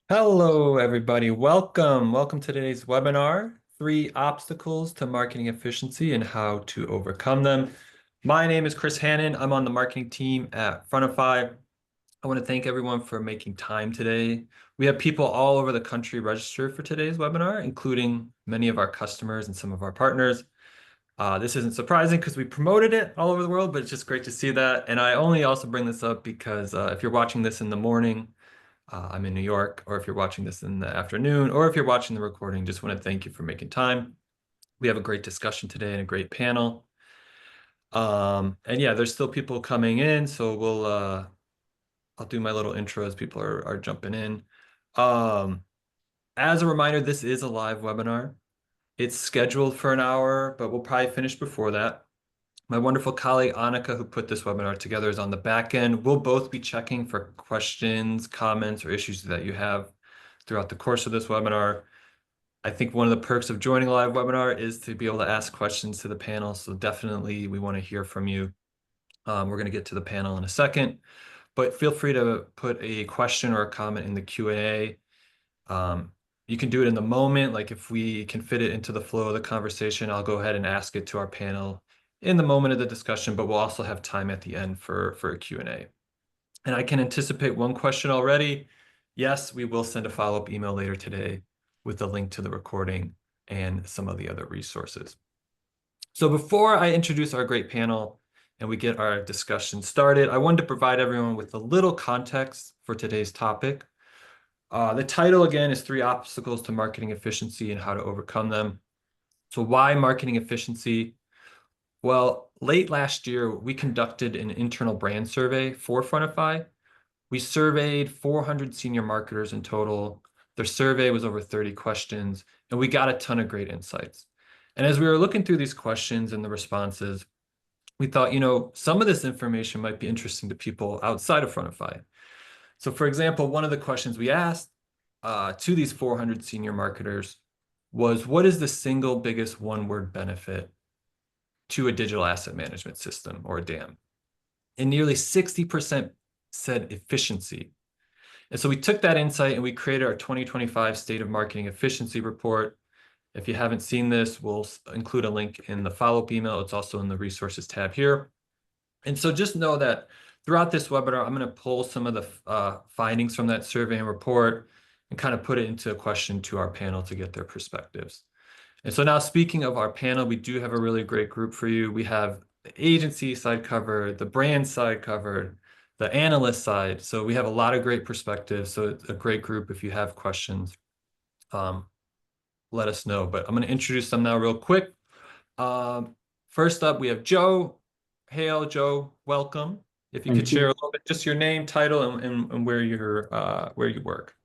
Hello, everybody. Welcome. Welcome to today's webinar, Three Obstacles to Marketing Efficiency and How to Overcome Them. My name is Chris Hannon. I'm on the marketing team at Frontify. I want to thank everyone for making time today. We have people all over the country registered for today's webinar, including many of our customers and some of our partners. This isn't surprising because we promoted it all over the world, but it's just great to see that. And I only also bring this up because if you're watching this in the morning, I'm in New York, or if you're watching this in the afternoon, or if you're watching the recording, just want to thank you for making time. We have a great discussion today and a great panel. And yeah, there's still people coming in, so I'll do my little intro as people are jumping in. Um, as a reminder, this is a live webinar. It's scheduled for an hour, but we'll probably finish before that. My wonderful colleague Annika, who put this webinar together, is on the back end. We'll both be checking for questions, comments, or issues that you have throughout the course of this webinar. I think one of the perks of joining a live webinar is to be able to ask questions to the panel. So definitely we want to hear from you. We're going to get to the panel in a second, but feel free to put a question or a comment in the Q&A. You can do it in the moment. Like if we can fit it into the flow of the conversation, I'll go ahead and ask it to our panel in the moment of the discussion, but we'll also have time at the end for a Q&A. And I can anticipate one question already. Yes, we will send a follow-up email later today with a link to the recording and some of the other resources. So before I introduce our great panel and we get our discussion started, I wanted to provide everyone with a little context for today's topic. The title again is Three Obstacles to Marketing Efficiency and How to Overcome Them. So why marketing efficiency? Well, late last year, we conducted an internal brand survey for Frontify. We surveyed 400 senior marketers in total. Their survey was over 30 questions, and we got a ton of great insights. And as we were looking through these questions and the responses, we thought, some of this information might be interesting to people outside of Frontify. So for example, one of the questions we asked to these 400 senior marketers was, what is the single biggest one-word benefit to a digital asset management system or a DAM? And nearly 60% said efficiency. And so we took that insight and we created our 2025 State of Marketing Efficiency Report. If you haven't seen this, we'll include a link in the follow-up email. It's also in the resources tab here. And so just know that throughout this webinar, I'm going to pull some of the findings from that survey and report and kind of put it into a question to our panel to get their perspectives. And so now speaking of our panel, we do have a really great group for you. We have the agency side covered, the brand side covered, the analyst side. So we have a lot of great perspectives. So it's a great group. If you have questions, let us know. But I'm going to introduce them now real quick. First up, we have Joe. Hail, Joe. Welcome. If you could Thank share a you. little bit, just your name, title, and where you work.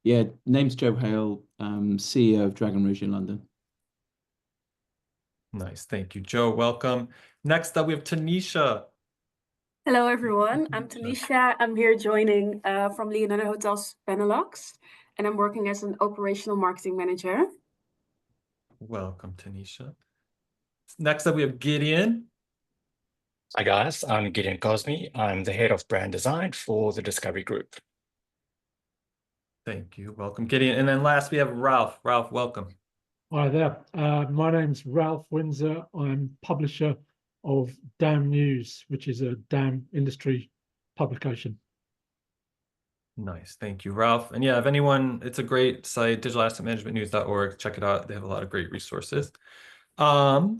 Yeah, name's Joe Hale, CEO of Dragon Rouge in London. Nice. Thank you, Joe. Welcome. Next up, we have Tanisha. Hello, everyone. I'm Tanisha. I'm here joining from Leonardo Hotels Benelux, and I'm working as an operational marketing manager. Welcome, Tanisha. Next up, we have Gideon. Hi guys, I'm Gideon Cosme. I'm the head of brand design for the Discovery Group. Thank you. Welcome, Gideon. And then last, we have Ralph. Ralph, welcome. Hi there. My name's Ralph Windsor. I'm publisher of DAM News, which is a DAM industry publication. Nice. Thank you, Ralph. And yeah, if anyone, it's a great site, digitalassetmanagementnews.org. Check it out. They have a lot of great resources. So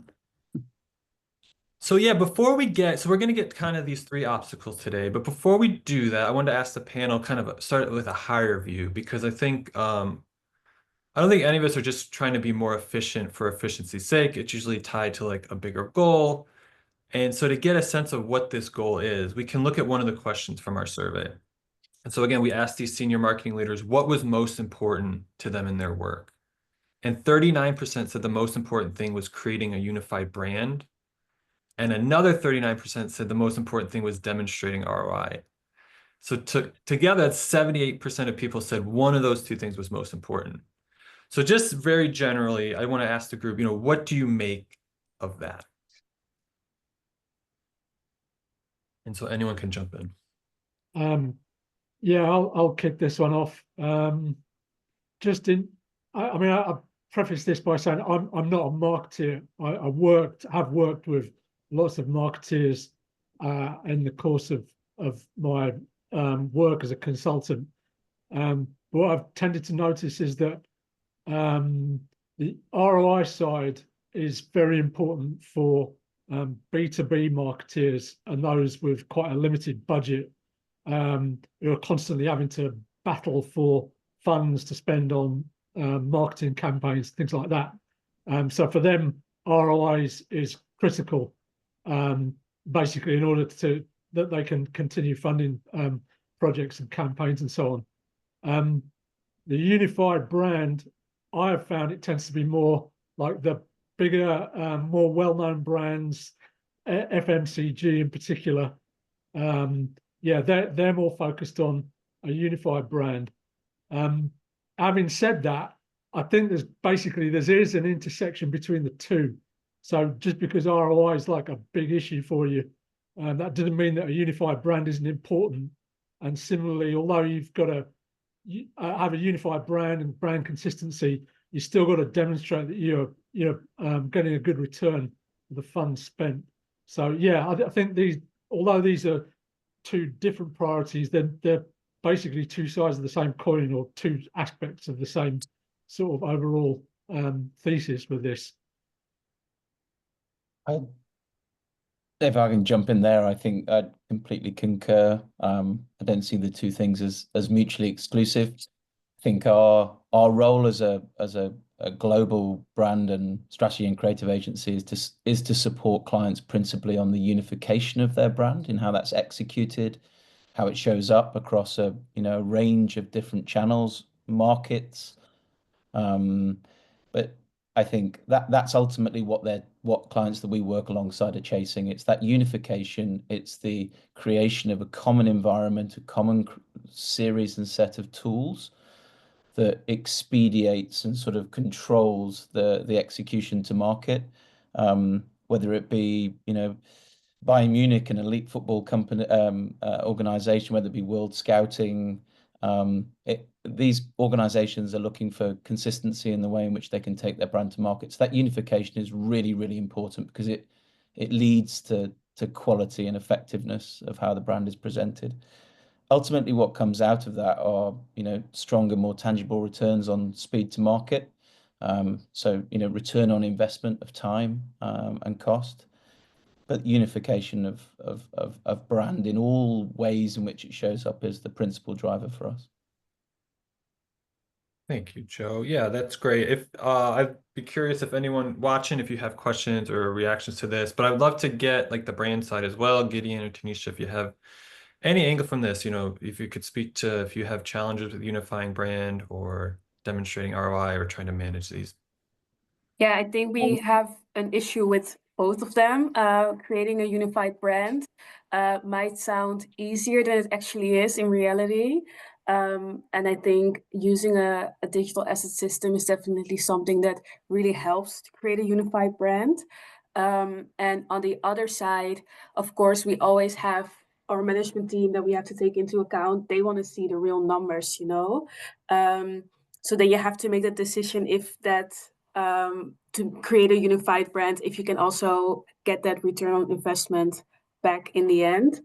yeah, before we get, so we're going to get kind of these three obstacles today, but before we do that, I wanted to ask the panel kind of start with a higher view, because I think, I don't think any of us are just trying to be more efficient for efficiency's sake. It's usually tied to like a bigger goal. And so to get a sense of what this goal is, we can look at one of the questions from our survey. And so again, we asked these senior marketing leaders, what was most important to them in their work? And 39% said the most important thing was creating a unified brand. And another 39% said the most important thing was demonstrating ROI. So together, that's 78% of people said one of those two things was most important. So just very generally, I want to ask the group, what do you make of that? And so anyone can jump in. Yeah, I'll kick this one off. Just in, I mean, I preface this by saying I'm not a marketeer. Have worked with lots of marketeers in the course of my work as a consultant. But what I've tended to notice is that the ROI side is very important for B2B marketeers and those with quite a limited budget who are constantly having to battle for funds to spend on marketing campaigns, things like that. So for them, ROI is critical, basically in order that they can continue funding projects and campaigns and so on. The unified brand, I have found it tends to be more like the bigger, more well-known brands, FMCG in particular. Yeah, they're more focused on a unified brand. Having said that, I think there is an intersection between the two. So just because ROI is like a big issue for you, that doesn't mean that a unified brand isn't important. And similarly, although you've got to have a unified brand and brand consistency, you still got to demonstrate that you're getting a good return for the funds spent. So yeah, I think although these are two different priorities, they're basically two sides of the same coin or two aspects of the same sort of overall thesis with this. If I can jump in there, I think I'd completely concur. I don't see the two things as mutually exclusive. I think our role as a global brand and strategy and creative agency is to support clients principally on the unification of their brand and how that's executed, how it shows up across a range of different channels, markets. But I think that's ultimately what clients that we work alongside are chasing. It's that unification. It's the creation of a common environment, a common series and set of tools that expedites and sort of controls the execution to market. Whether it be Bayern Munich, an elite football company organization, whether it be World Scouting. These organizations are looking for consistency in the way in which they can take their brand to market. So that unification is really, really important because it leads to quality and effectiveness of how the brand is presented. Ultimately, what comes out of that are stronger, more tangible returns on speed to market. So return on investment of time and cost. But unification of brand in all ways in which it shows up is the principal driver for us. Thank you, Joe. Yeah, that's great. If I'd be curious if anyone watching, if you have questions or reactions to this, but I'd love to get like the brand side as well, Gideon or Tanisha, if you have any angle from this, if you could speak to if you have challenges with unifying brand or demonstrating ROI or trying to manage these. Yeah, I think we have an issue with both of them. Creating a unified brand might sound easier than it actually is in reality. And I think using a digital asset system is definitely something that really helps to create a unified brand. And on the other side, of course, we always have our management team that we have to take into account. They want to see the real numbers, so then you have to make that decision if that to create a unified brand, if you can also get that return on investment back in the end.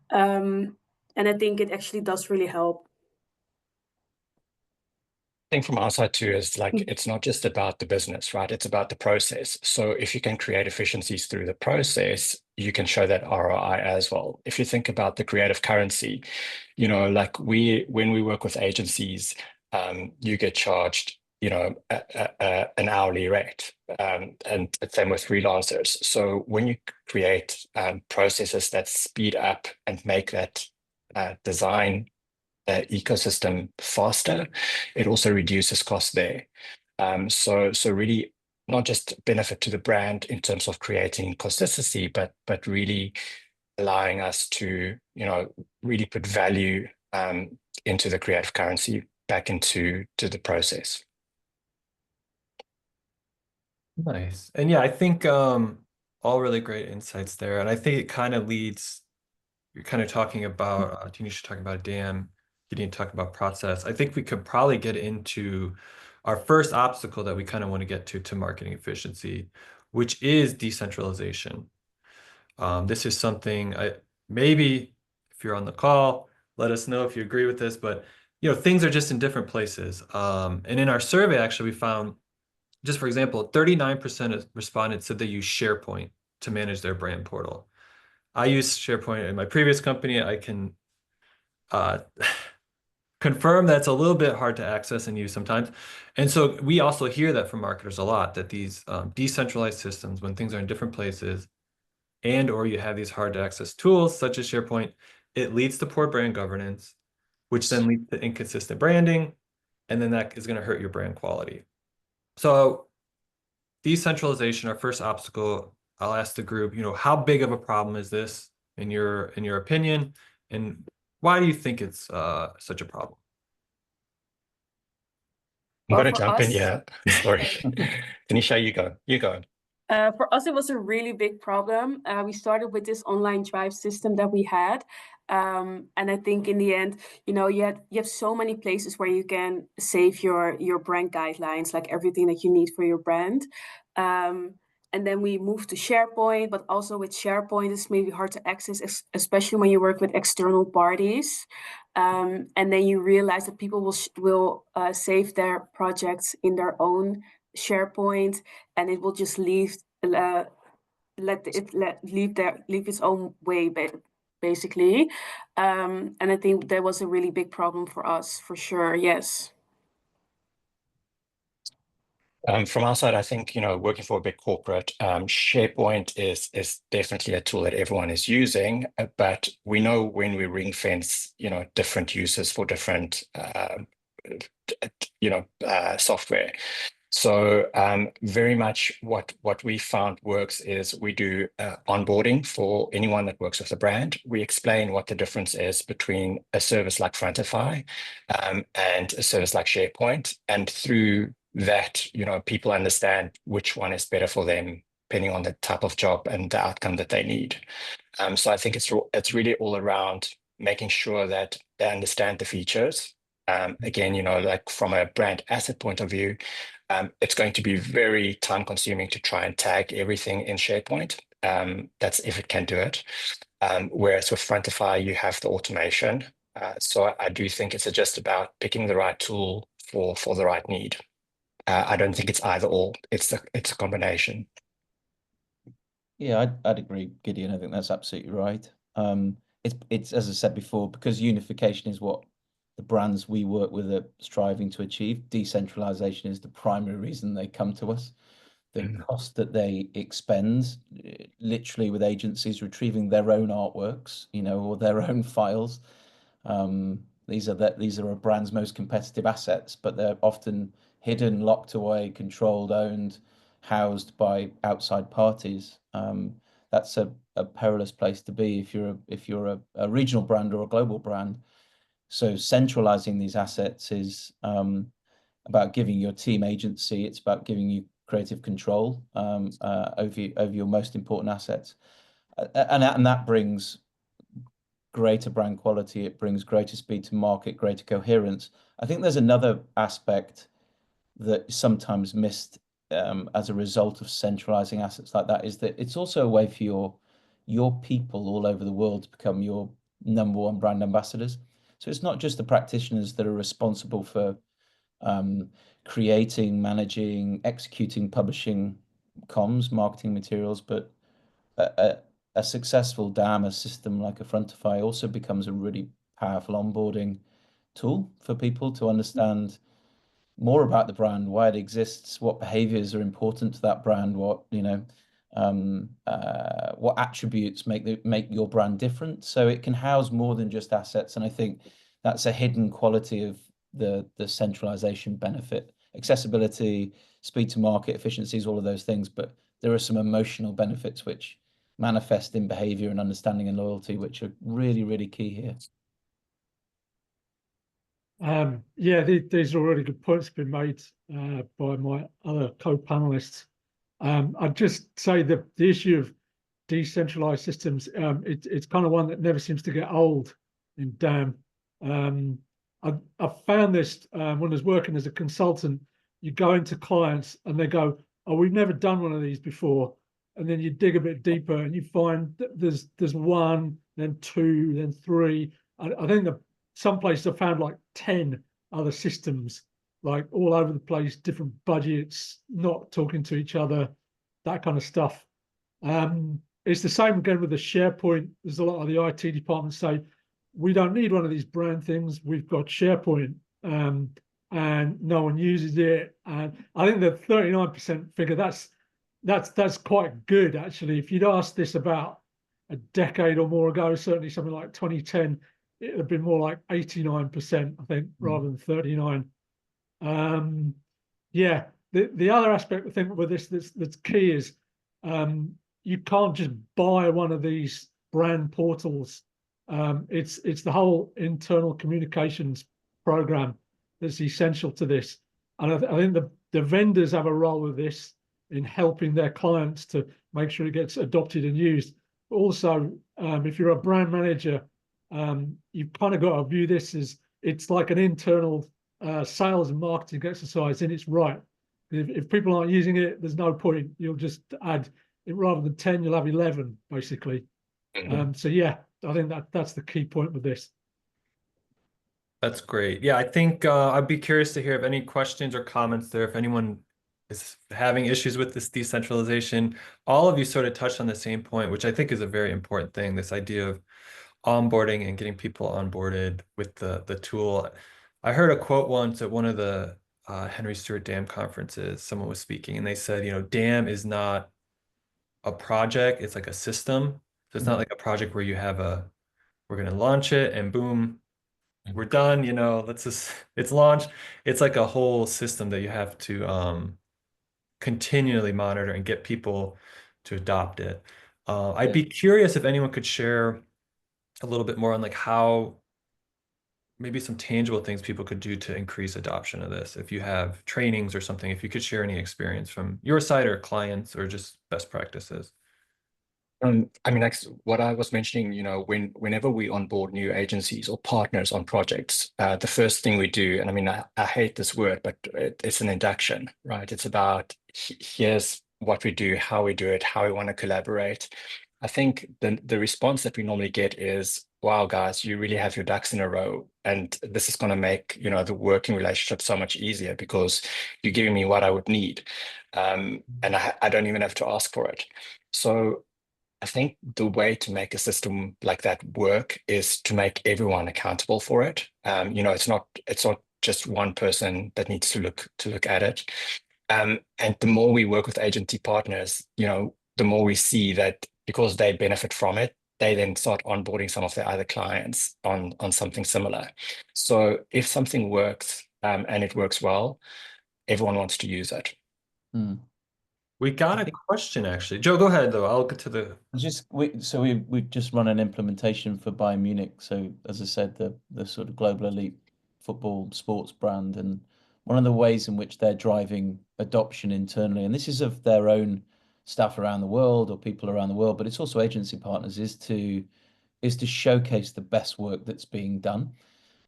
And I think it actually does really help. I think from our side too is like it's not just about the business, right? It's about the process. So if you can create efficiencies through the process, you can show that ROI as well. If you think about the creative currency, like when we work with agencies, you get charged, an hourly rate, and same with freelancers. So when you create processes that speed up and make that design ecosystem faster, it also reduces cost there. So really not just benefit to the brand in terms of creating consistency, but really allowing us to, really put value into the creative currency back into the process. Nice. And yeah, I think all really great insights there. And I think it kind of leads, you're kind of talking about, Tanisha talking about Gideon talking about process, I think we could probably get into our first obstacle that we kind of want to get to marketing efficiency, which is decentralization. This is something maybe if you're on the call, let us know if you agree with this, but things are just in different places. And in our survey, actually, we found, just for example, 39% of respondents said they use SharePoint to manage their brand portal. I use SharePoint in my previous company. I can confirm that's a little bit hard to access and use sometimes. And so we also hear that from marketers a lot, that these decentralized systems, when things are in different places, and or you have these hard to access tools such as SharePoint, it leads to poor brand governance, which then leads to inconsistent branding, and then that is going to hurt your brand quality. So decentralization, our first obstacle, I'll ask the group, how big of a problem is this in your opinion, and why do you think it's such a problem? I'm Well, going to for jump in. us, Yeah, sorry. Tanisha, you go. You go. For us, it was a really big problem. We started with this online drive system that we had. And I think in the end, you have so many places where you can save your brand guidelines, like everything that you need for your brand. And then we moved to SharePoint, but also with SharePoint, it's maybe hard to access, especially when you work with external parties. And then you realize that people will save their projects in their own SharePoint, and it will just leave its own way, basically. And I think that was a really big problem for us, for sure. Yes. From our side, I think, working for a big corporate, SharePoint is definitely a tool that everyone is using, but we know when we ring fence, different uses for different, software. So very much what we found works is we do onboarding for anyone that works with the brand. We explain what the difference is between a service like Frontify and a service like SharePoint. And through that, people understand which one is better for them, depending on the type of job and the outcome that they need. So I think it's really all around making sure that they understand the features. Again, like from a brand asset point of view, it's going to be very time consuming to try and tag everything in SharePoint. That's if it can do it. Whereas with Frontify, you have the automation. So I do think it's just about picking the right tool for the right need. I don't think it's either or. It's a combination. Yeah, I'd agree, Gideon. I think that's absolutely right. It's as I said before, because unification is what the brands we work with are striving to achieve. Decentralization is the primary reason they come to us. The cost that they expend, literally with agencies retrieving their own artworks, or their own files. These are a brand's most competitive assets, but they're often hidden, locked away, controlled, owned, housed by outside parties. That's a perilous place to be if you're a regional brand or a global brand. So centralizing these assets is about giving your team agency. It's about giving you creative control over your most important assets, and that brings greater brand quality. It brings greater speed to market, greater coherence. I think there's another aspect that is sometimes missed as a result of centralizing assets like that, is that it's also a way for your people all over the world to become your number one brand ambassadors. So it's not just the practitioners that are responsible for creating, managing, executing, publishing comms, marketing materials, but a successful DAM, a system like a Frontify, also becomes a really powerful onboarding tool for people to understand more about the brand, why it exists, what behaviors are important to that brand, what attributes make your brand different. So it can house more than just assets, and I think that's a hidden quality of the centralization benefit: accessibility, speed to market, efficiencies, all of those things. But there are some emotional benefits which manifest in behavior and understanding and loyalty, which are really, really key here. Yeah, these are already good points been made by my other co-panelists. I'd just say the issue of decentralized systems, it's kind of one that never seems to get old in DAM. I found this when I was working as a consultant. You go into clients and they go, "Oh, we've never done one of these before," and then you dig a bit deeper and you find that there's one, then two, then three. I think that some places have found like 10 other systems, like all over the place, different budgets, not talking to each other, that kind of stuff. It's the same again with the SharePoint. There's a lot of the IT departments say, we don't need one of these brand things. We've got SharePoint, and no one uses it. And I think the 39% figure, that's quite good actually. If you'd asked this about a decade or more ago, certainly something like 2010, it would have been more like 89%, I think, rather than 39. Yeah, the other aspect I think with this that's key is you can't just buy one of these brand portals. It's the whole internal communications program that's essential to this. And I think the vendors have a role with this in helping their clients to make sure it gets adopted and used. But also, if you're a brand manager, you've kind of got to view this as it's like an internal sales and marketing exercise in its right. If people aren't using it, there's no point. You'll just add it rather than 10, you'll have 11 basically. So yeah, I think that's the key point with this. That's great. Yeah, I think I'd be curious to hear if any questions or comments there. If anyone is having issues with this decentralization, all of you sort of touched on the same point, which I think is a very important thing, this idea of onboarding and getting people onboarded with the tool. I heard a quote once at one of the Henry Stewart Dam conferences. Someone was speaking and they said, Dam is not a project, it's like a system. So it's not like a project where you have we're going to launch it and boom, we're done, it's launched. It's like a whole system that you have to continually monitor and get people to adopt it. I'd be curious if anyone could share a little bit more on like how maybe some tangible things people could do to increase adoption of this. If you have trainings or something, if you could share any experience from your side or clients or just best practices. I mean, like what I was mentioning, whenever we onboard new agencies or partners on projects, the first thing we do, and I mean, I hate this word, but it's an induction, right? It's about here's what we do, how we do it, how we want to collaborate. I think the response that we normally get is, wow, guys, you really have your ducks in a row. And this is going to make, the working relationship so much easier because you're giving me what I would need. And I don't even have to ask for it. So I think the way to make a system like that work is to make everyone accountable for it. It's not just one person that needs to look at it. And the more we work with agency partners, the more we see that because they benefit from it, they then start onboarding some of their other clients on something similar. So if something works and it works well, everyone wants to use it. We got a question actually. Joe, go ahead though. I'll get to the. We've just run an implementation for Bayern Munich. So as I said, the sort of global elite football sports brand, and one of the ways in which they're driving adoption internally, and this is of their own staff around the world or people around the world, but it's also agency partners, is to showcase the best work that's being done.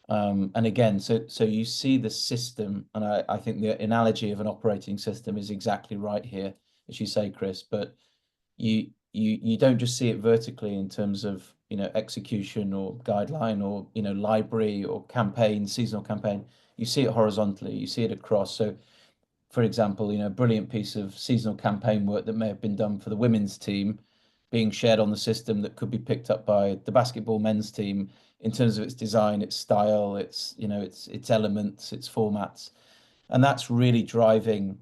And again, so you see the system, and I think the analogy of an operating system is exactly right here, as you say, Chris. But you don't just see it vertically in terms of execution or guideline or library or campaign, seasonal campaign. You see it horizontally. You see it across. So, for example, a brilliant piece of seasonal campaign work that may have been done for the women's team being shared on the system that could be picked up by the basketball men's team in terms of its design, its style, its elements, its formats. And that's really driving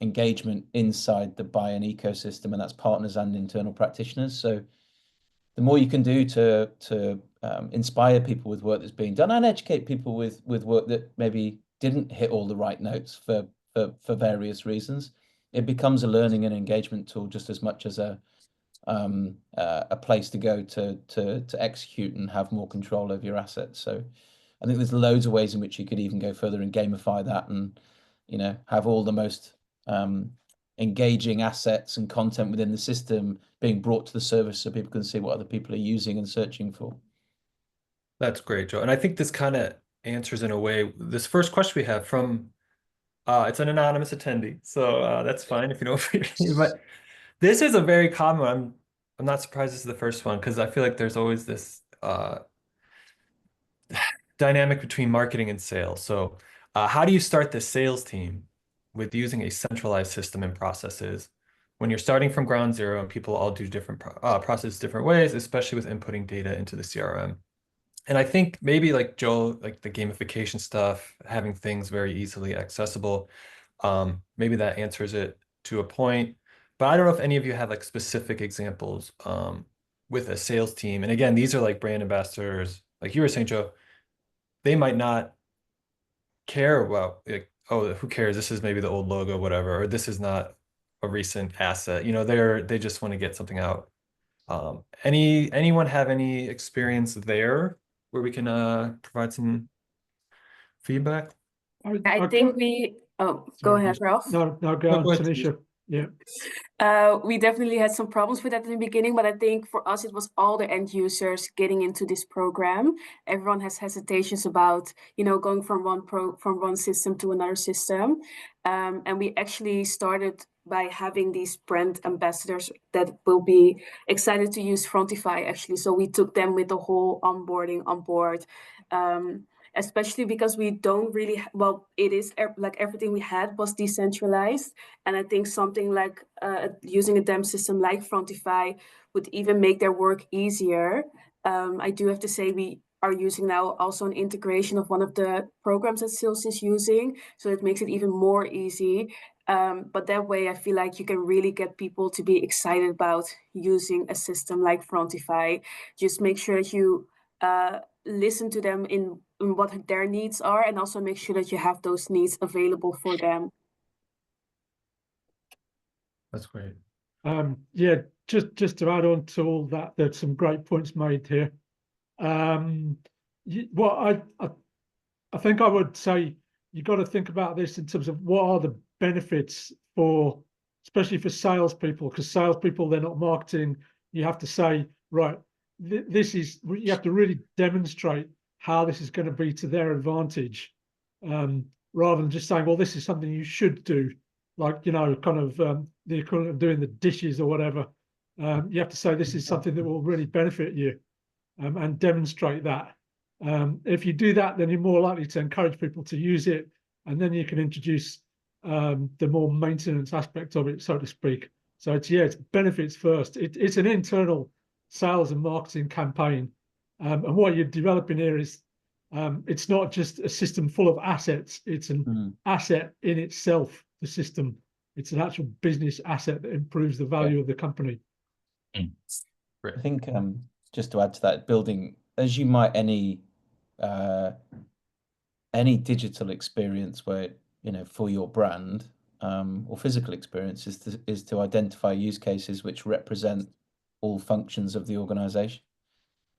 engagement inside the Bayern ecosystem, and that's partners and internal practitioners. So the more you can do to inspire people with work that's being done and educate people with work that maybe didn't hit all the right notes for various reasons, it becomes a learning and engagement tool just as much as a place to go to execute and have more control over your assets. So I think there's loads of ways in which you could even go further and gamify that, and have all the most engaging assets and content within the system being brought to the service so people can see what other people are using and searching for. That's great, Joe. And I think this kind of answers in a way. This first question we have from it's an anonymous attendee, so that's fine if you don't. But this is a very common one. I'm not surprised this is the first one because I feel like there's always this dynamic between marketing and sales. So, how do you start the sales team with using a centralized system and processes when you're starting from ground zero and people all do different processes different ways, especially with inputting data into the CRM? And I think maybe like Joe, like the gamification stuff, having things very easily accessible, maybe that answers it to a point. But I don't know if any of you have like specific examples with a sales team. And again, these are like brand ambassadors, like you were saying, Joe, they might not care about like, oh, who cares? This is maybe the old logo, whatever, or this is not a recent asset. You know, they just want to get something out. Anyone have any experience there where we can provide some feedback? I think we, oh, go ahead, Ralph. No, go No, on, go ahead, Tanisha. Yeah. We definitely had some problems with that in the beginning, but I think for us it was all the end users getting into this program. Everyone has hesitations about, going from one system to another system, and we actually started by having these brand ambassadors that will be excited to use Frontify actually. So we took them with the whole onboarding on board. Especially because we don't really, it is like everything we had was decentralized. And I think something like using a DEM system like Frontify would even make their work easier. I do have to say we are using now also an integration of one of the programs that Sales is using. So it makes it even more easy. But that way I feel like you can really get people to be excited about using a system like Frontify. Just make sure that you listen to them in what their needs are, and also make sure that you have those needs available for them. That's great. Yeah, just to add on to all that, there's some great points made here. Well, I think I would say you got to think about this in terms of what are the benefits for, especially for salespeople, because salespeople, they're not marketing. You have to say, right, this is, you have to really demonstrate how this is going to be to their advantage, rather than just saying, well, this is something you should do, like, kind of the equivalent of doing the dishes or whatever. You have to say this is something that will really benefit you, and demonstrate that. If you do that, then you're more likely to encourage people to use it, and then you can introduce the more maintenance aspect of it, so to speak. So it's benefits first. It's an internal sales and marketing campaign, and what you're developing here is it's not just a system full of assets. It's an asset in itself. The system. It's an actual business asset that improves the value of the company. I think just to add to that, building as you might any digital experience where for your brand or physical experience is to identify use cases which represent all functions of the organization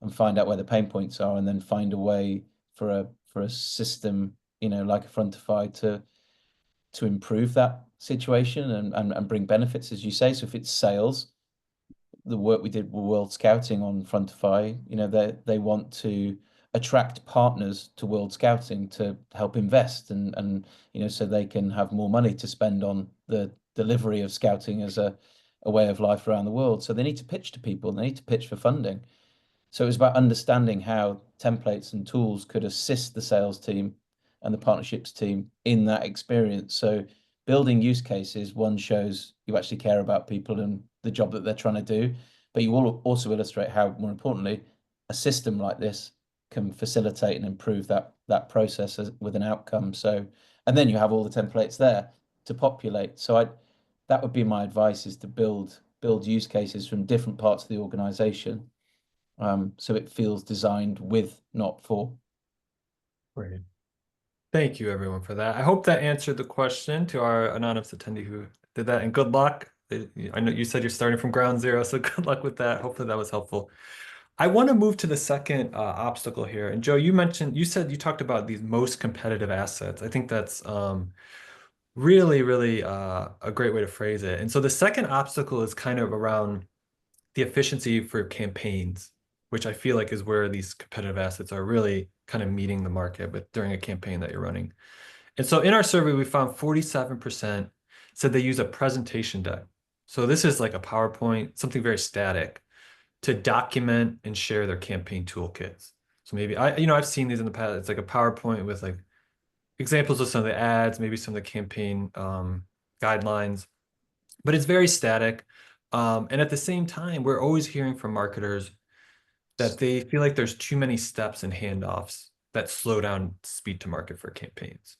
and find out where the pain points are, and then find a way for a system like a Frontify to improve that situation and bring benefits, as you say. So if it's sales, the work we did with World Scouting on Frontify, they want to attract partners to World Scouting to help invest and so they can have more money to spend on the delivery of scouting as a way of life around the world. So they need to pitch to people, they need to pitch for funding. So it was about understanding how templates and tools could assist the sales team and the partnerships team in that experience. So building use cases, one, shows you actually care about people and the job that they're trying to do, but you will also illustrate how, more importantly, a system like this can facilitate and improve that process with an outcome. So, and then you have all the templates there to populate. So that would be my advice, is to build use cases from different parts of the organization, so it feels designed with, not for. Great. Thank you, everyone, for that. I hope that answered the question to our anonymous attendee who did that, and good luck. I know you said you're starting from ground zero, so good luck with that. Hopefully that was helpful. I want to move to the second obstacle here. And Joe, you said you talked about these most competitive assets. I think that's really, really a great way to phrase it. And so the second obstacle is kind of around the efficiency for campaigns, which I feel like is where these competitive assets are really kind of meeting the market with during a campaign that you're running. And so in our survey, we found 47% said they use a presentation deck. So this is like a PowerPoint, something very static, to document and share their campaign toolkits. So maybe I've seen these in the past. It's like a PowerPoint with like examples of some of the ads, maybe some of the campaign guidelines, but it's very static. And at the same time, we're always hearing from marketers that they feel like there's too many steps and handoffs that slow down speed to market for campaigns.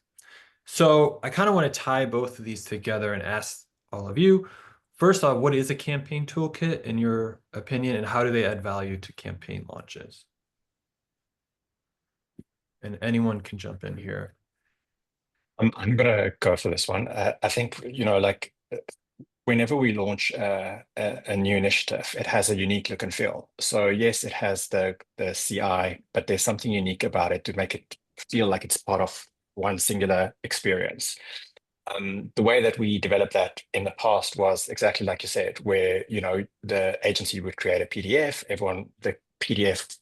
So I kind of want to tie both of these together and ask all of you, first off, what is a campaign toolkit in your opinion, and how do they add value to campaign launches? And anyone can jump in here. I'm gonna go for this one. I think, like whenever we launch a new initiative, it has a unique look and feel. So yes, it has the CI, but there's something unique about it to make it feel like it's part of one singular experience. The way that we developed that in the past was exactly like you said, where the agency would create a PDF, the PDF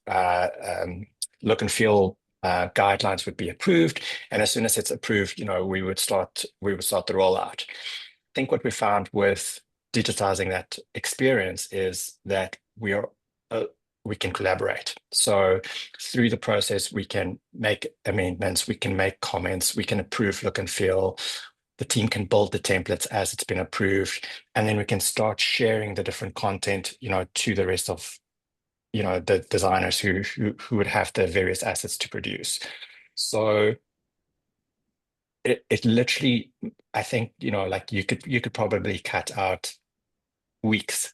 look and feel guidelines would be approved, and as soon as it's approved, we would start the rollout. I think what we found with digitizing that experience is that we can collaborate. So through the process, we can make amendments, we can make comments, we can approve look and feel. The team can build the templates as it's been approved, and then we can start sharing the different content, to the rest of, the designers who would have the various assets to produce. So it literally, I think, like you could probably cut out weeks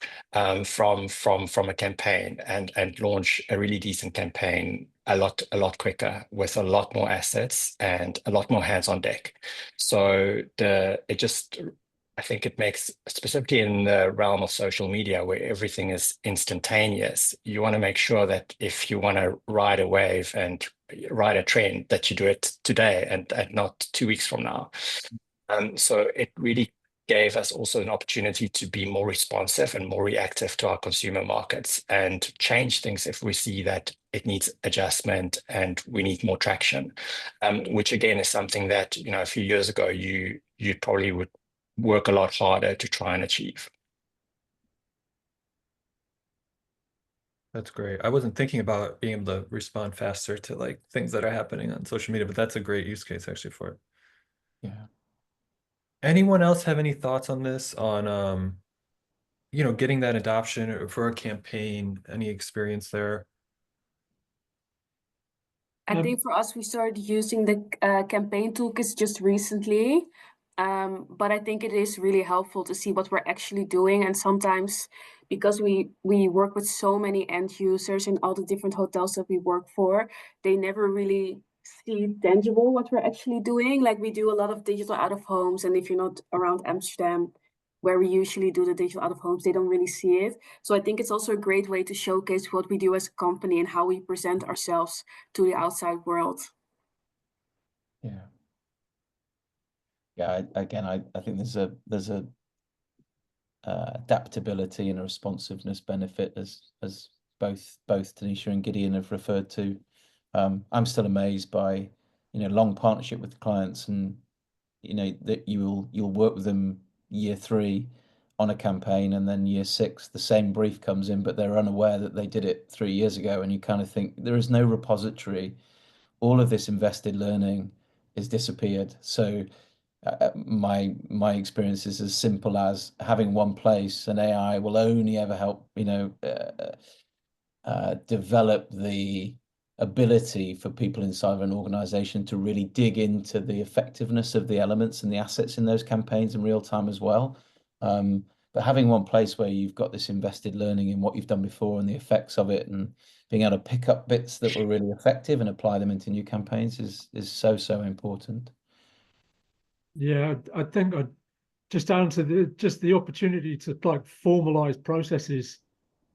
from a campaign and launch a really decent campaign a lot quicker with a lot more assets and a lot more hands on deck. So I think it makes, specifically in the realm of social media where everything is instantaneous, you want to make sure that if you want to ride a wave and ride a trend, that you do it today and not 2 weeks from now. So it really gave us also an opportunity to be more responsive and more reactive to our consumer markets and change things if we see that it needs adjustment and we need more traction, which again is something that, a few years ago, you probably would work a lot harder to try and achieve. That's great. I wasn't thinking about being able to respond faster to like things that are happening on social media, but that's a great use case actually for it. Yeah. Anyone else have any thoughts on this, on getting that adoption for a campaign? Any experience there? I think for us, we started using the campaign toolkits just recently, but I think it is really helpful to see what we're actually doing. And sometimes, because we work with so many end users in all the different hotels that we work for, they never really see tangible what we're actually doing. Like we do a lot of digital out of homes, and if you're not around Amsterdam, where we usually do the digital out of homes, they don't really see it. So I think it's also a great way to showcase what we do as a company and how we present ourselves to the outside world. Yeah. Yeah. I think there's a adaptability and a responsiveness benefit as both Tanisha and Gideon have referred to. I'm still amazed by long partnership with clients, and that you'll work with them year 3 on a campaign, and then year 6 the same brief comes in, but they're unaware that they did it 3 years ago, and you kind of think there is no repository. All of this invested learning is disappeared. So my experience is as simple as having one place, and AI will only ever help develop the ability for people inside of an organization to really dig into the effectiveness of the elements and the assets in those campaigns in real time as well. But having one place where you've got this invested learning in what you've done before and the effects of it, and being able to pick up bits that were really effective and apply them into new campaigns is so important. Yeah, I think just down to the opportunity to like formalize processes.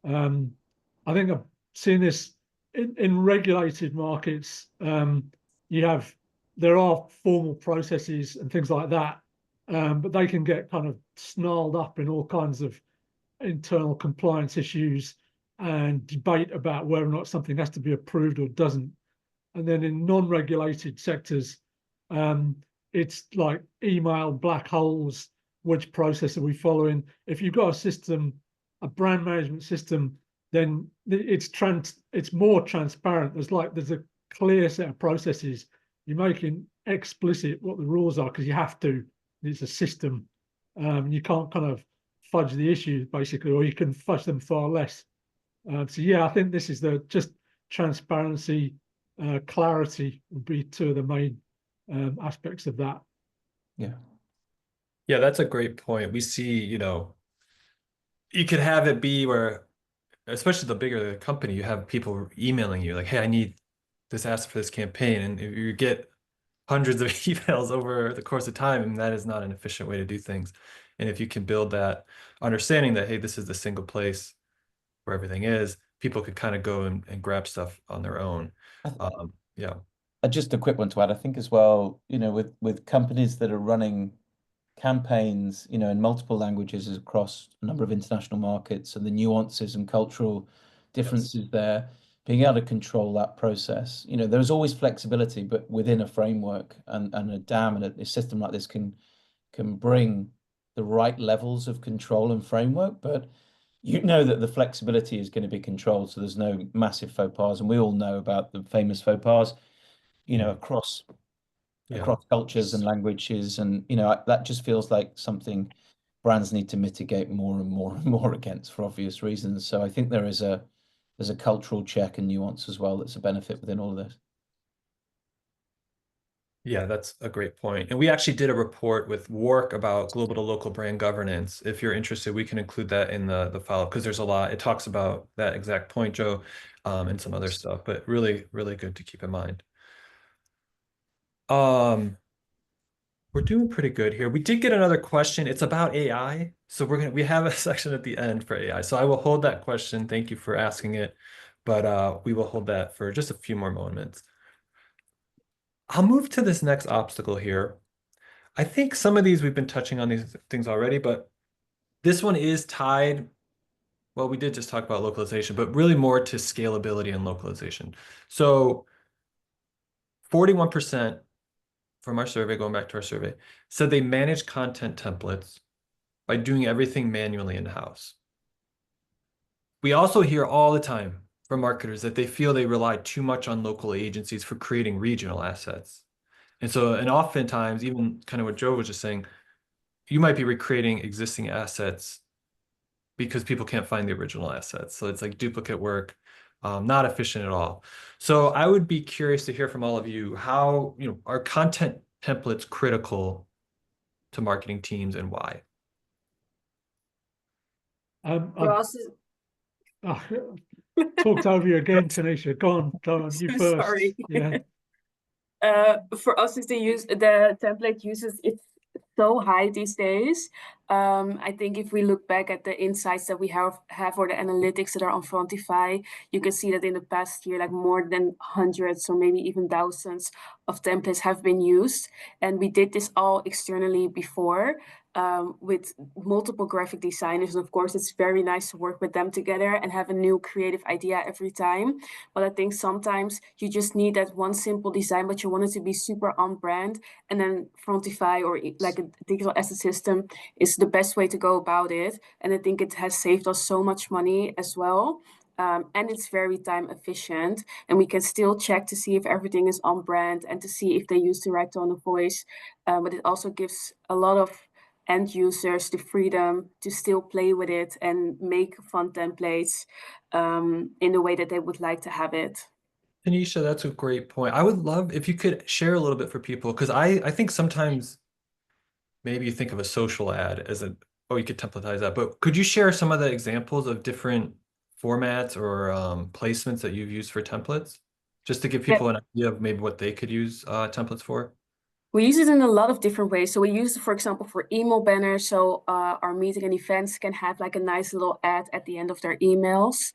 I think I've seen this in regulated markets. There are formal processes and things like that, but they can get kind of snarled up in all kinds of internal compliance issues and debate about whether or not something has to be approved or doesn't. And then in non-regulated sectors, it's like email black holes. Which process are we following? If you've got a system, a brand management system, then it's more transparent. There's a clear set of processes. You're making explicit what the rules are because you have to. It's a system. You can't kind of fudge the issues basically, or you can fudge them far less. So yeah, I think this is just transparency, clarity would be two of the main aspects of that. Yeah. Yeah, that's a great point. We see, you know, you could have it be where, especially the bigger the company, you have people emailing you like, hey, I need this asset for this campaign. And if you get hundreds of emails over the course of time, and that is not an efficient way to do things. And if you can build that understanding that, hey, this is the single place where everything is, people could kind of go and grab stuff on their own. Yeah. Just a quick one to add, I think as well, you know, with companies that are running campaigns, you know, in multiple languages across a number of international markets and the nuances and cultural differences there, being able to control that process. You know, there's always flexibility, but within a framework, and a DAM and a system like this can bring the right levels of control and framework, but you know that the flexibility is going to be controlled, so there's no massive faux pas. And we all know about the famous faux pas, you know, across cultures and languages, and you know that just feels like something brands need to mitigate more and more and more against for obvious reasons. So I think there's a cultural check and nuance as well that's a benefit within all of this. Yeah, that's a great point. And we actually did a report with Work about global to local brand governance. If you're interested, we can include that in the follow-up because there's a lot. It talks about that exact point, Joe, and some other stuff, but really, really good to keep in mind. We're doing pretty good here. We did get another question. It's about AI. So we have a section at the end for AI. So I will hold that question. Thank you for asking it. But we will hold that for just a few more moments. I'll move to this next obstacle here. I think some of these we've been touching on these things already, but this one is tied. Well, we did just talk about localization, but really more to scalability and localization. So 41% from our survey, going back to our survey, said they manage content templates by doing everything manually in-house. We also hear all the time from marketers that they feel they rely too much on local agencies for creating regional assets. And oftentimes, even kind of what Joe was just saying, you might be recreating existing assets because people can't find the original assets. So it's like duplicate work, not efficient at all. So I would be curious to hear from all of you, how, you know, are content templates critical to marketing teams and why? For us, Talked over you again, Tanisha. Go on, you first. Sorry. Yeah. For us, is the template uses it's so high these days. I think if we look back at the insights that we have or the analytics that are on Frontify, you can see that in the past year, like more than hundreds or maybe even thousands of templates have been used. And we did this all externally before. With multiple graphic designers. And of course, it's very nice to work with them together and have a new creative idea every time. But I think sometimes you just need that one simple design, but you want it to be super on brand. And then Frontify or like a digital asset system is the best way to go about it. And I think it has saved us so much money as well. And it's very time efficient, and we can still check to see if everything is on brand and to see if they use the right tone of voice. But it also gives a lot of end users the freedom to still play with it and make fun templates in the way that they would like to have it. Tanisha, that's a great point. I would love if you could share a little bit for people, because I think sometimes maybe you think of a social ad as oh, you could templatize that, but could you share some of the examples of different formats or placements that you've used for templates, just to give people an idea of maybe what they could use templates for? We use it in a lot of different ways. So we use it, for example, for email banners. So our meeting and events can have like a nice little ad at the end of their emails.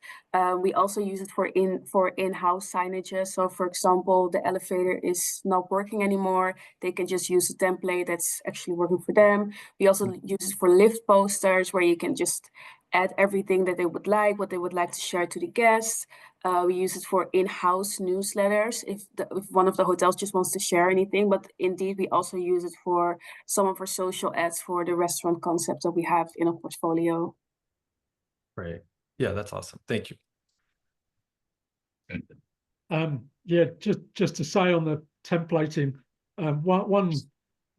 We also use it for in-house signages. So for example, the elevator is not working anymore. They can just use a template that's actually working for them. We also use it for lift posters where you can just add everything that they would like, what they would like to share to the guests. We use it for in-house newsletters if one of the hotels just wants to share anything. But indeed, we also use it for some of our social ads for the restaurant concepts that we have in our portfolio. Great. Yeah, that's awesome. Thank you. Yeah, just to say on the templating,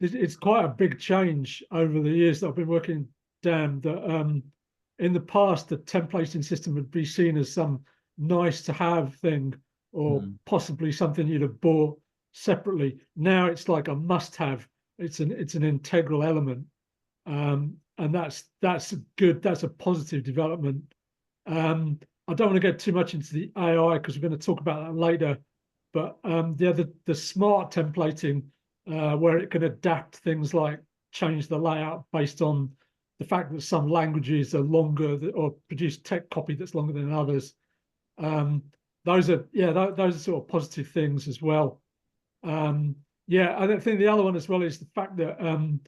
it's quite a big change over the years that I've been working DAM, that in the past the templating system would be seen as some nice to have thing, or possibly something you'd have bought separately. Now it's like a must have. It's an integral element, and that's good. That's a positive development. I don't want to get too much into the AI because we're going to talk about that later. But the smart templating, where it can adapt things like change the layout based on the fact that some languages are longer or produce tech copy that's longer than others. Those are sort of positive things as well. Yeah, I think the other one as well is the fact that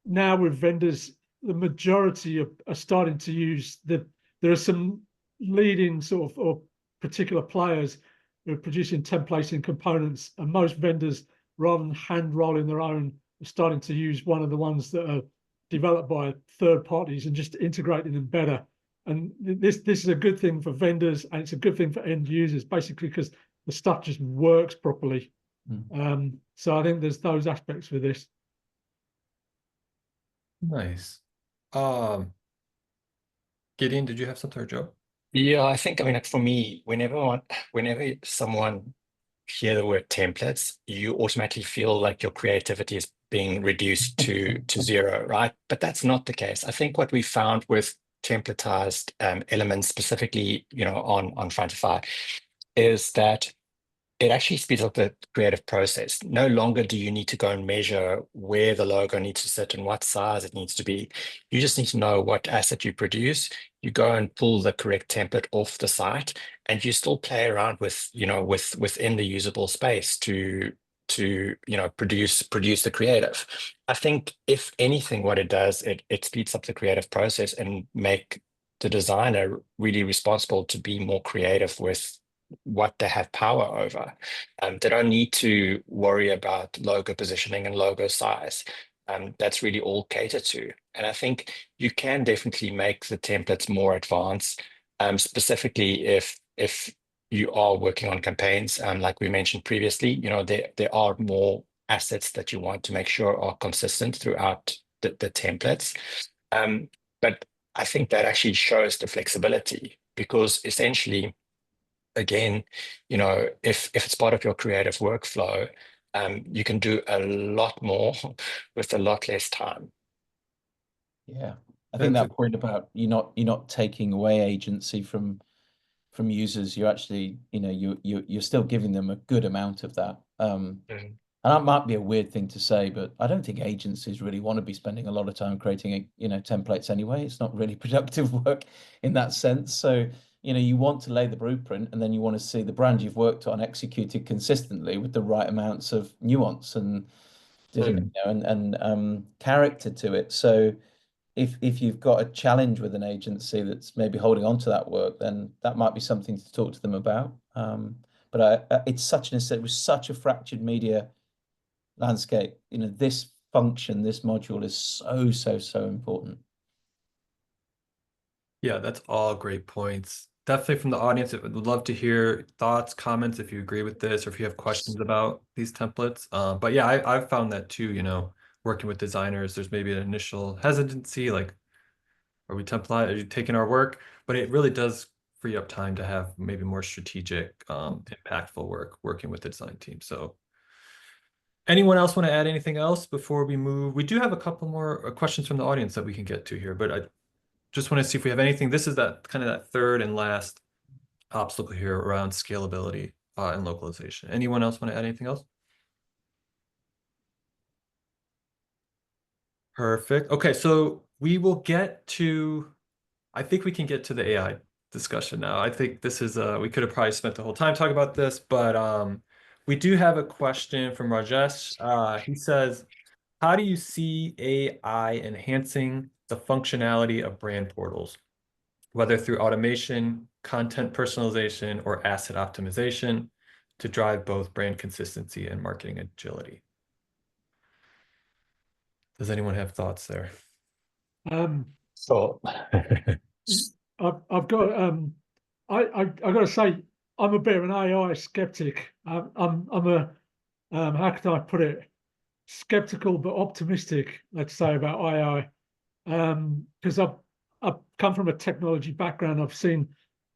now with vendors, the majority are starting to use there are some leading sort of or particular players who are producing templating components, and most vendors, rather than hand rolling their own, are starting to use one of the ones that are developed by third parties and just integrating them better. And this is a good thing for vendors, and it's a good thing for end users, basically because the stuff just works properly. So I think there's those aspects with this. Nice. Gideon, did you have something, or Joe? Yeah, I think, I mean, like for me, whenever someone hear the word templates, you automatically feel like your creativity is being reduced to zero, right? But that's not the case. I think what we found with templatized elements, specifically, on Frontify, is that it actually speeds up the creative process. No longer do you need to go and measure where the logo needs to sit and what size it needs to be. You just need to know what asset you produce. You go and pull the correct template off the site, and you still play around with, within the usable space to produce the creative. I think if anything, what it does, it speeds up the creative process and make the designer really responsible to be more creative with what they have power over. They don't need to worry about logo positioning and logo size. That's really all catered to. And I think you can definitely make the templates more advanced, specifically if you are working on campaigns, like we mentioned previously. There are more assets that you want to make sure are consistent throughout the templates. But I think that actually shows the flexibility, because essentially, again, if it's part of your creative workflow, you can do a lot more with a lot less time. Yeah, I think that point about you're not taking away agency from users. You're actually, you're still giving them a good amount of that. And that might be a weird thing to say, but I don't think agencies really want to be spending a lot of time creating, templates anyway. It's not really productive work in that sense. So, you want to lay the blueprint, and then you want to see the brand you've worked on executed consistently with the right amounts of nuance and character to it. So if you've got a challenge with an agency that's maybe holding on to that work, then that might be something to talk to them about. But it's it was such a fractured media landscape. This function, this module is so important. Yeah, that's all great points. Definitely from the audience, I would love to hear thoughts, comments, if you agree with this or if you have questions about these templates. But yeah, I've found that too, working with designers, there's maybe an initial hesitancy, like, are you taking our work? But it really does free up time to have maybe more strategic, impactful work working with the design team. So anyone else want to add anything else before we move? We do have a couple more questions from the audience that we can get to here, but I just want to see if we have anything. This is that third and last obstacle here around scalability and localization. Anyone else want to add anything else? Perfect. Okay, so we will get to, I think we can get to the AI discussion now. I think this is, we could have probably spent the whole time talking about this, but we do have a question from Rajesh. He says, how do you see AI enhancing the functionality of brand portals? whether through automation, content personalization, or asset optimization to drive both brand consistency and marketing agility. Does anyone have thoughts there? So I've got I've got to say I'm a bit of an AI skeptic. I'm a how can I put it? Skeptical but optimistic, let's say, about AI. Because I've come from a technology background. I've seen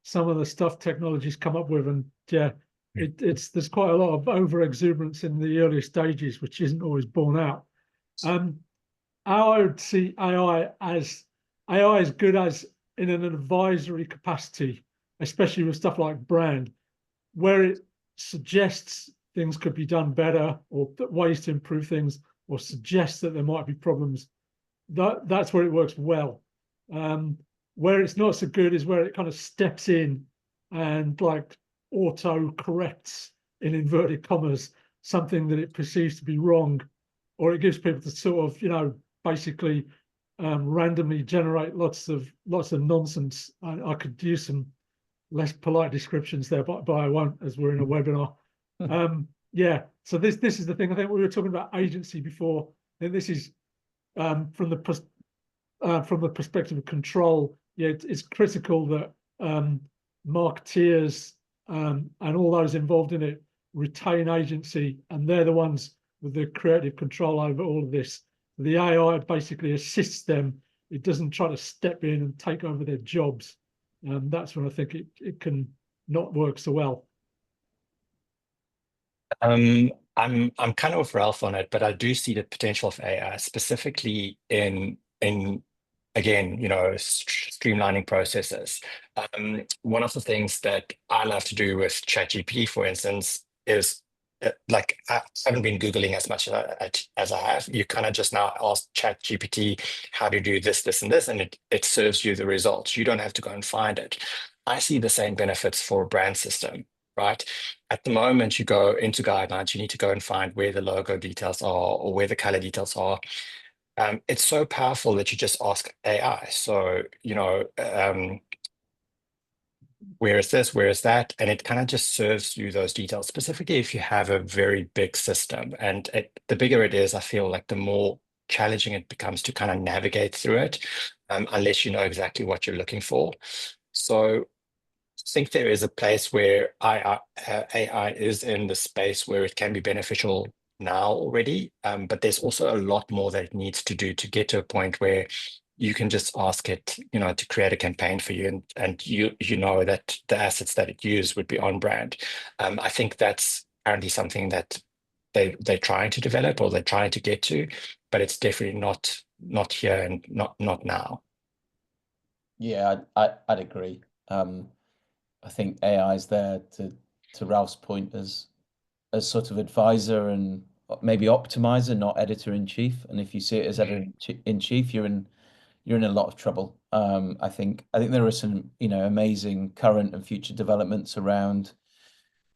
some of the stuff technologies come up with, and yeah, there's quite a lot of over exuberance in the early stages, which isn't always borne out. How I would see AI as good as in an advisory capacity, especially with stuff like brand, where it suggests things could be done better or ways to improve things, or suggests that there might be problems. That's where it works well. Where it's not so good is where it kind of steps in and like auto corrects, in inverted commas, something that it perceives to be wrong, or it gives people to sort of, basically randomly generate lots of nonsense. I could use some less polite descriptions there, but I won't, as we're in a webinar. Yeah. So this is the thing. I think we were talking about agency before, and this is from the perspective of control. Yeah, it's critical that marketeers and all those involved in it retain agency, and they're the ones with the creative control over all of this. The AI basically assists them. It doesn't try to step in and take over their jobs. That's when I think it can not work so well. I'm kind of with Ralph on it, but I do see the potential of AI specifically in again, streamlining processes. One of the things that I love to do with ChatGPT, for instance, is like I haven't been Googling as much as I have. You kind of just now ask ChatGPT how to do this, this, and this, and it serves you the results. You don't have to go and find it. I see the same benefits for a brand system, right? At the moment, you go into guidelines, you need to go and find where the logo details are or where the color details are. It's so powerful that you just ask AI. So, where is this? Where is that? And it kind of just serves you those details, specifically if you have a very big system. And the bigger it is, I feel like the more challenging it becomes to kind of navigate through it, unless you know exactly what you're looking for. So I think there is a place where AI is in the space where it can be beneficial now already, but there's also a lot more that it needs to do to get to a point where you can just ask it, to create a campaign for you, and you know that the assets that it used would be on brand. I think that's currently something that they're trying to develop or they're trying to get to, but it's definitely not here and not now. Yeah, I'd agree. I think AI is there to Ralph's point as sort of advisor and maybe optimizer, not editor in chief. And if you see it as editor in chief, you're in a lot of trouble. I think there are some amazing current and future developments around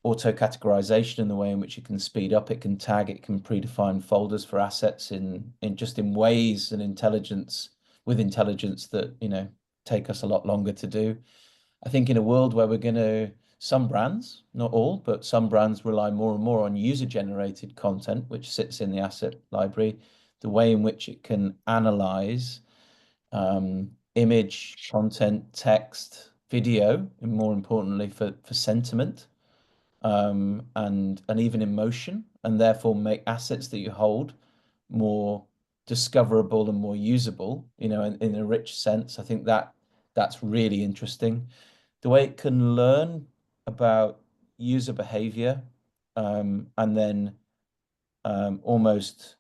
auto categorization and the way in which it can speed up, it can tag, it can predefine folders for assets in ways and intelligence that take us a lot longer to do. I think in a world where some brands, not all, but some brands rely more and more on user-generated content, which sits in the asset library, the way in which it can analyze image, content, text, video, and more importantly for sentiment, and even emotion, and therefore make assets that you hold more discoverable and more usable, in a rich sense. I think that's really interesting. The way it can learn about user behavior, and then almost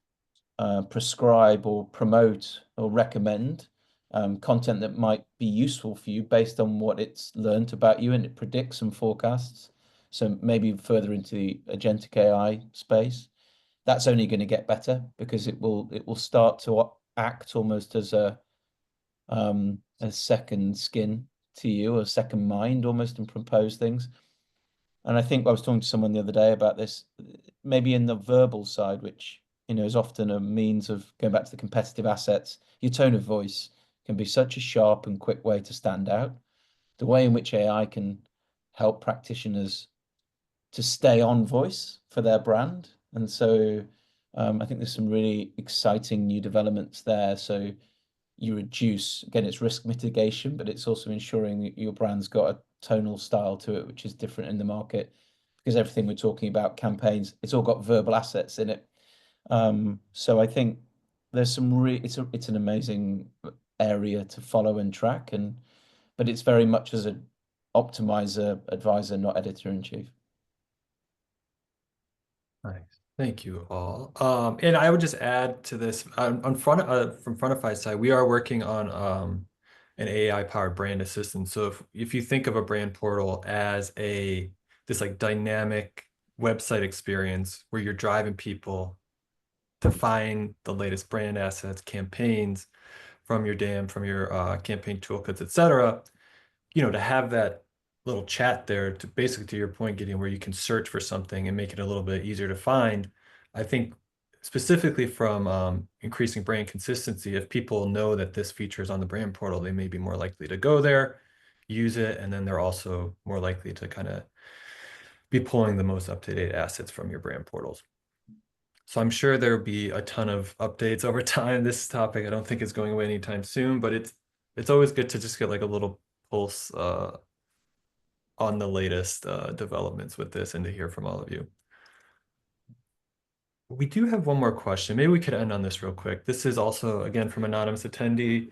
prescribe or promote or recommend content that might be useful for you based on what it's learned about you, and it predicts and forecasts. So maybe further into the agentic AI space, that's only going to get better because it will start to act almost as a second skin to you, a second mind almost, and propose things. And I think I was talking to someone the other day about this, maybe in the verbal side, which is often a means of going back to the competitive assets. Your tone of voice can be such a sharp and quick way to stand out. the way in which AI can help practitioners to stay on voice for their brand. And so I think there's some really exciting new developments there. So you reduce, again, it's risk mitigation, but it's also ensuring that your brand's got a tonal style to it, which is different in the market, because everything we're talking about, campaigns, it's all got verbal assets in it. So I think there's some it's an amazing area to follow and track, but it's very much as an optimizer, advisor, not editor-in-chief. Nice. Thank you all. And I would just add to this from Frontify's side, we are working on an AI-powered brand assistant. So if you think of a brand portal as this like dynamic website experience where you're driving people to find the latest brand assets, campaigns from your campaign toolkits, etc., to have that little chat there to basically to your point, Gideon, where you can search for something and make it a little bit easier to find. I think specifically from increasing brand consistency, if people know that this feature is on the brand portal, they may be more likely to go there, use it, and then they're also more likely to kind of be pulling the most up-to-date assets from your brand portals. So I'm sure there'll be a ton of updates over time. This topic, I don't think is going away anytime soon, but it's always good to just get like a little pulse on the latest developments with this and to hear from all of you. We do have one more question. Maybe we could end on this real quick. This is also, again, from anonymous attendee.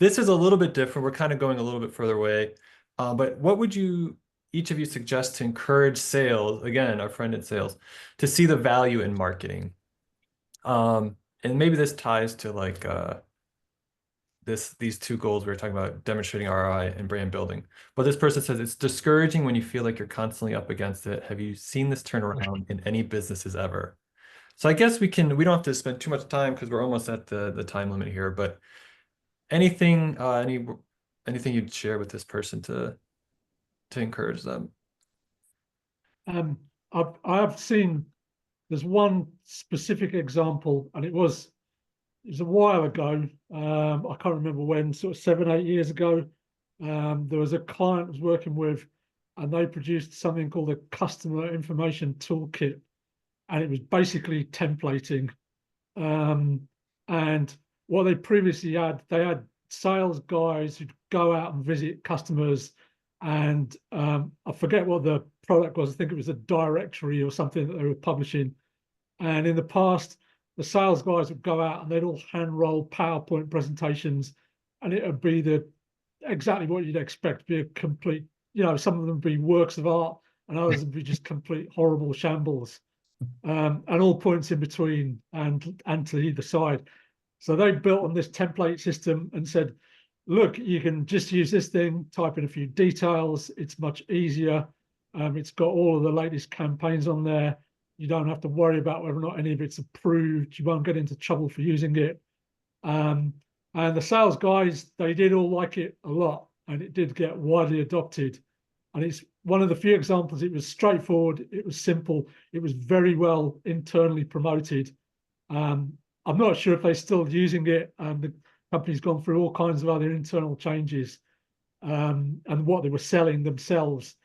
This is a little bit different. We're kind of going a little bit further away. But what would each of you suggest to encourage sales, again, our friend in sales, to see the value in marketing? And maybe this ties to like these two goals we were talking about, demonstrating ROI and brand building. But this person says it's discouraging when you feel like you're constantly up against it. Have you seen this turn around in any businesses ever? So I guess we don't have to spend too much time because we're almost at the time limit here, but anything you'd share with this person to encourage them? I've seen there's one specific example, and it was a while ago. I can't remember when, sort of 7-8 years ago. There was a client I was working with, and they produced something called a customer information toolkit, and it was basically templating. And what they previously had, they had sales guys who'd go out and visit customers, and I forget what the product was. I think it was a directory or something that they were publishing. And in the past, the sales guys would go out and they'd all hand roll PowerPoint presentations, and it would be exactly what you'd expect, be a complete, some of them would be works of art and others would be just complete horrible shambles, and all points in between and to either side. So they built on this template system and said, look, you can just use this thing, type in a few details. It's much easier. It's got all of the latest campaigns on there. You don't have to worry about whether or not any of it's approved. You won't get into trouble for using it. And the sales guys, they did all like it a lot, and it did get widely adopted. And it's one of the few examples. It was straightforward. It was simple. It was very well internally promoted. I'm not sure if they're still using it. The company's gone through all kinds of other internal changes. And what they were selling themselves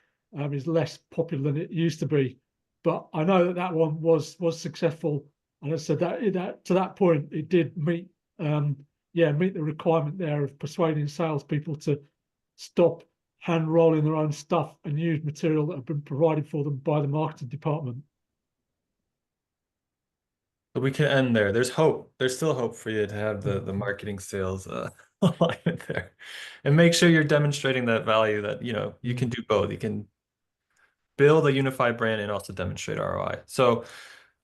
is less popular than it used to be. But I know that one was successful, and I said that to that point it did meet the requirement there of persuading salespeople to stop hand rolling their own stuff and use material that have been provided for them by the marketing department. So we can end there. There's hope. There's still hope for you to have the marketing sales alignment there, and make sure you're demonstrating that value that you can do both. You can build a unified brand and also demonstrate ROI. So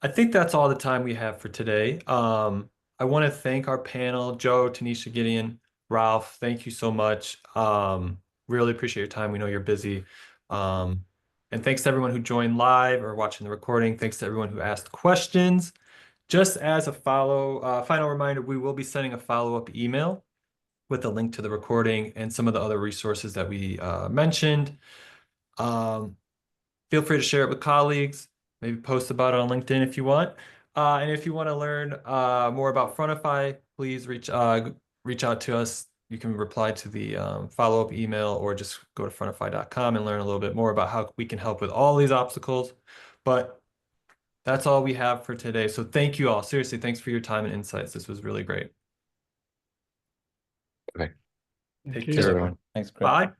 I think that's all the time we have for today. I want to thank our panel, Joe, Tanisha, Gideon, Ralph. Thank you so much. Really appreciate your time. We know you're busy. And thanks to everyone who joined live or watching the recording. Thanks to everyone who asked questions. Just as a final reminder, we will be sending a follow-up email with a link to the recording and some of the other resources that we mentioned. Feel free to share it with colleagues, maybe post about it on LinkedIn if you want. And if you want to learn more about Frontify, please reach out to us you can reply to the follow-up email or just go to frontify.com and learn a little bit more about how we can help with all these obstacles. But that's all we have for today. So thank you all. Seriously, thanks for your time and insights. This was really great. Okay. Take you. care. Everyone. Thanks, Chris. Bye.